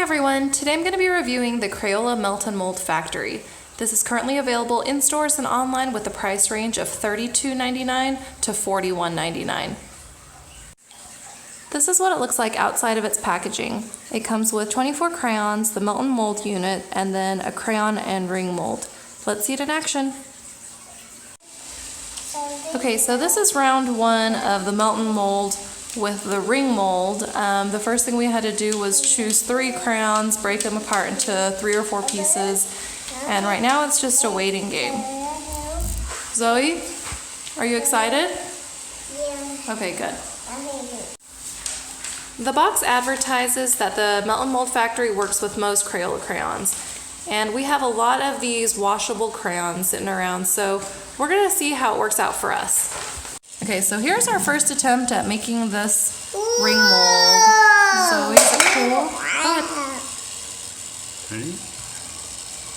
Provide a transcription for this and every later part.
everyone, today I'm going to be reviewing the Crayola Melt and Mold Factory. This is currently available in stores and online with a price range of $32.99 to $41.99. This is what it looks like outside of its packaging. It comes with 24 crayons, the melt and mold unit, and then a crayon and ring mold. Let's see it in action. Okay, so this is round one of the melt and mold with the ring mold. The first thing we had to do was choose 3 crayons, break them apart into 3 or 4 pieces, and right now it's just a waiting game. Zoe, are you excited? Yeah. Okay, good. The box advertises that the Melt and Mold Factory works with most Crayola crayons, and we have a lot of these washable crayons sitting around, so we're going to see how it works out for us. Okay, so here's our first attempt at making this ring mold. Zoe, is it cool? Go ahead. Ready?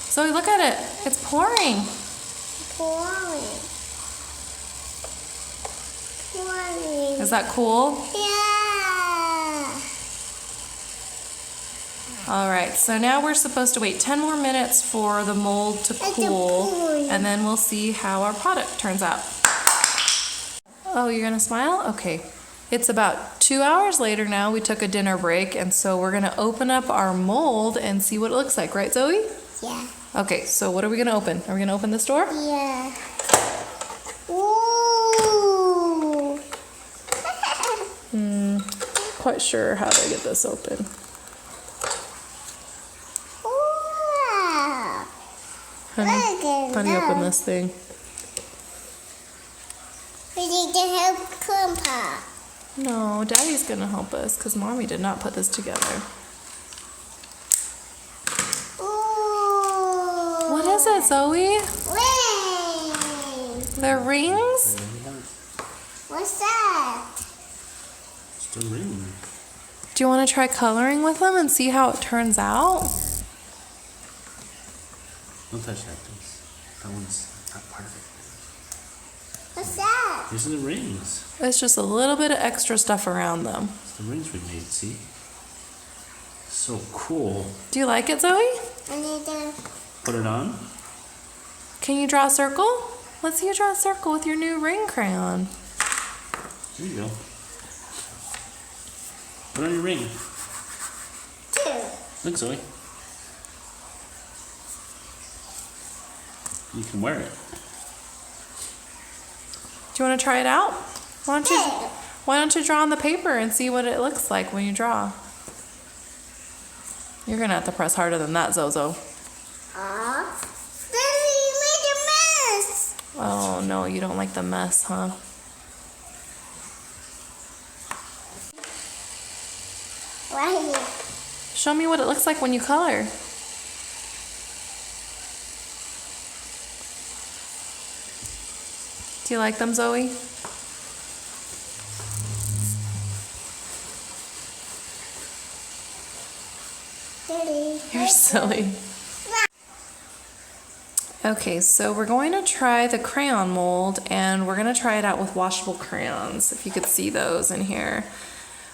Zoe, look at it. It's pouring. Pouring. Is that cool? Yeah. All right, so now we're supposed to wait 10 more minutes for the mold to cool, and then we'll see how our product turns out. Oh, you're gonna smile? Okay. It's about 2 hours later now. We took a dinner break, and so we're gonna open up our mold and see what it looks like, right, Zoe? Yeah. Okay, so what are we gonna open? Are we gonna open this door? Yeah. Ooh. Quite sure how to get this open. Wow. Honey, how do you open this thing? We need to help Grandpa. No, Daddy's gonna help us because Mommy did not put this together. Ooh. What is it, Zoe? Ring. They're rings? What's that? It's a ring. Do you want to try coloring with them and see how it turns out? Don't touch that, please. That one's not part of it. What's that? These are the rings. It's just a little bit of extra stuff around them. It's the rings we made, see? So cool. Do you like it, Zoe? I need to. Put it on. Can you draw a circle? Let's see you draw a circle with your new ring crayon. There you go. Put on your ring. 2. Look, Zoe. You can wear it. Do you want to try it out? Why don't you draw on the paper and see what it looks like when you draw? You're gonna have to press harder than that, Zozo. Daddy, you made a mess. Oh no, you don't like the mess, huh? Right here. Show me what it looks like when you color. Do you like them, Zoe? Daddy. You're silly. Okay, so we're going to try the crayon mold, and we're going to try it out with washable crayons, if you could see those in here.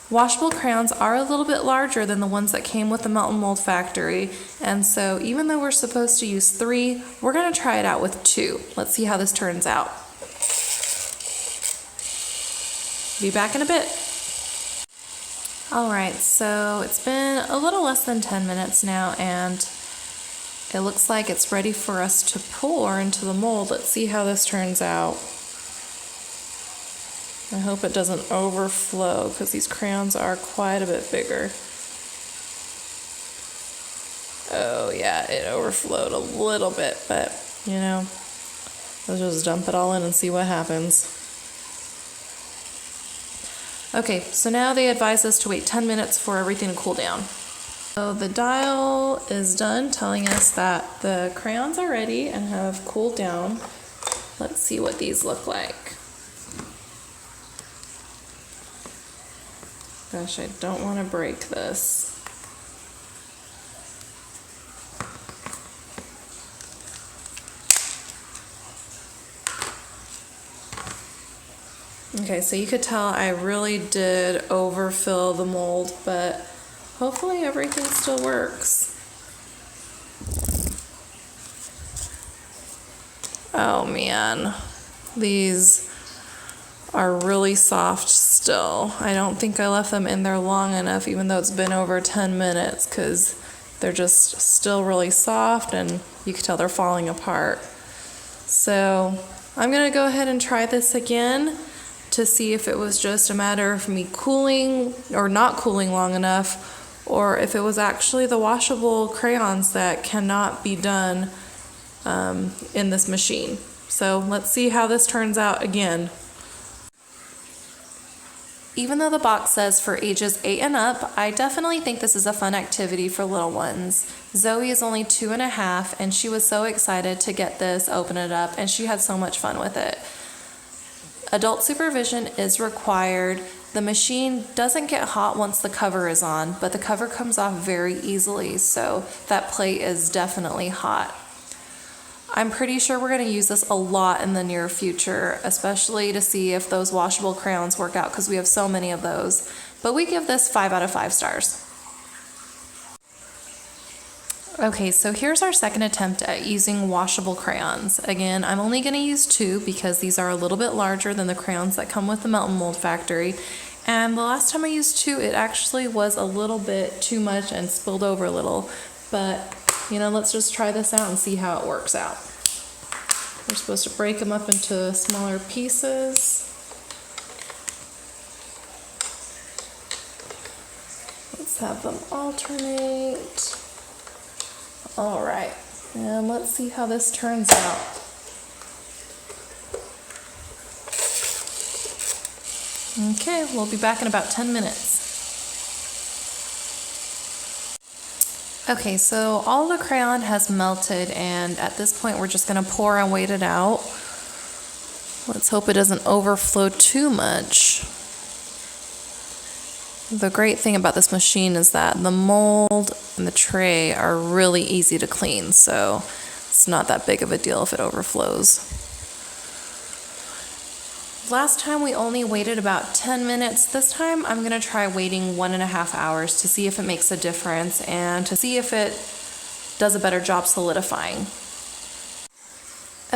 Washable crayons are a little bit larger than the ones that came with the Melt and Mold Factory, and so even though we're supposed to use 3, we're going to try it out with 2. Let's see how this turns out. Be back in a bit. Alright, so it's been a little less than 10 minutes now, and it looks like it's ready for us to pour into the mold. Let's see how this turns out. I hope it doesn't overflow because these crayons are quite a bit bigger. Oh yeah, it overflowed a little bit, but you know, let's just dump it all in and see what happens. Okay, so now they advise us to wait 10 minutes for everything to cool down. So the dial is done telling us that the crayons are ready and have cooled down. Let's see what these look like. Gosh, I don't want to break this. Okay, so you could tell I really did overfill the mold, but Hopefully everything still works. Oh man, these are really soft still. I don't think I left them in there long enough, even though it's been over 10 minutes, because they're just still really soft and you can tell they're falling apart. So I'm gonna go ahead and try this again to see if it was just a matter of me cooling or not cooling long enough, or if it was actually the washable crayons that cannot be done in this machine. So let's see how this turns out again. Even though the box says for ages 8 and up, I definitely think this is a fun activity for little ones. Zoe is only 2.5 and she was so excited to get this, open it up, and she had so much fun with it. Adult supervision is required. The machine doesn't get hot once the cover is on, but the cover comes off very easily, so that plate is definitely hot. I'm pretty sure we're going to use this a lot in the near future, especially to see if those washable crayons work out, because we have so many of those. But we give this 5 out of 5 stars. Okay, so here's our second attempt at using washable crayons. Again, I'm only going to use 2 because these are a little bit larger than the crayons that come with the Melt and Mold Factory. And the last time I used 2, it actually was a little bit too much and spilled over a little. But you know, let's just try this out and see how it works out. We're supposed to break them up into smaller pieces. Let's have them alternate. All right, and let's see how this turns out. Okay, we'll be back in about 10 minutes. Okay, so all the crayon has melted, and at this point we're just going to pour and wait it out. Let's hope it doesn't overflow too much. The great thing about this machine is that the mold and the tray are really easy to clean, so it's not that big of a deal if it overflows. Last time we only waited about 10 minutes. This time I'm going to try waiting 1.5 hours to see if it makes a difference and to see if it does a better job solidifying.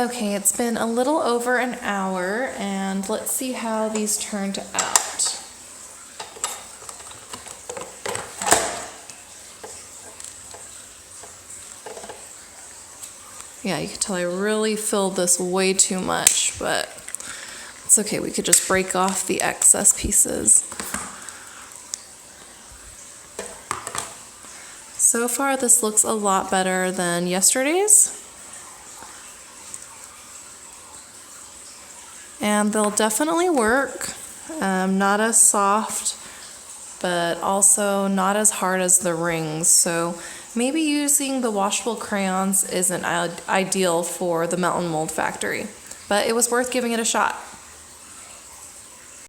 Okay, it's been a little over an hour, and let's see how these turned out. Yeah, you can tell I really filled this way too much, but it's okay, we could just break off the excess pieces. So far, this looks a lot better than yesterday's. And they'll definitely work. Not as soft, but also not as hard as the rings. So maybe using the washable crayons isn't ideal for the Melt and Mold Factory, but it was worth giving it a shot.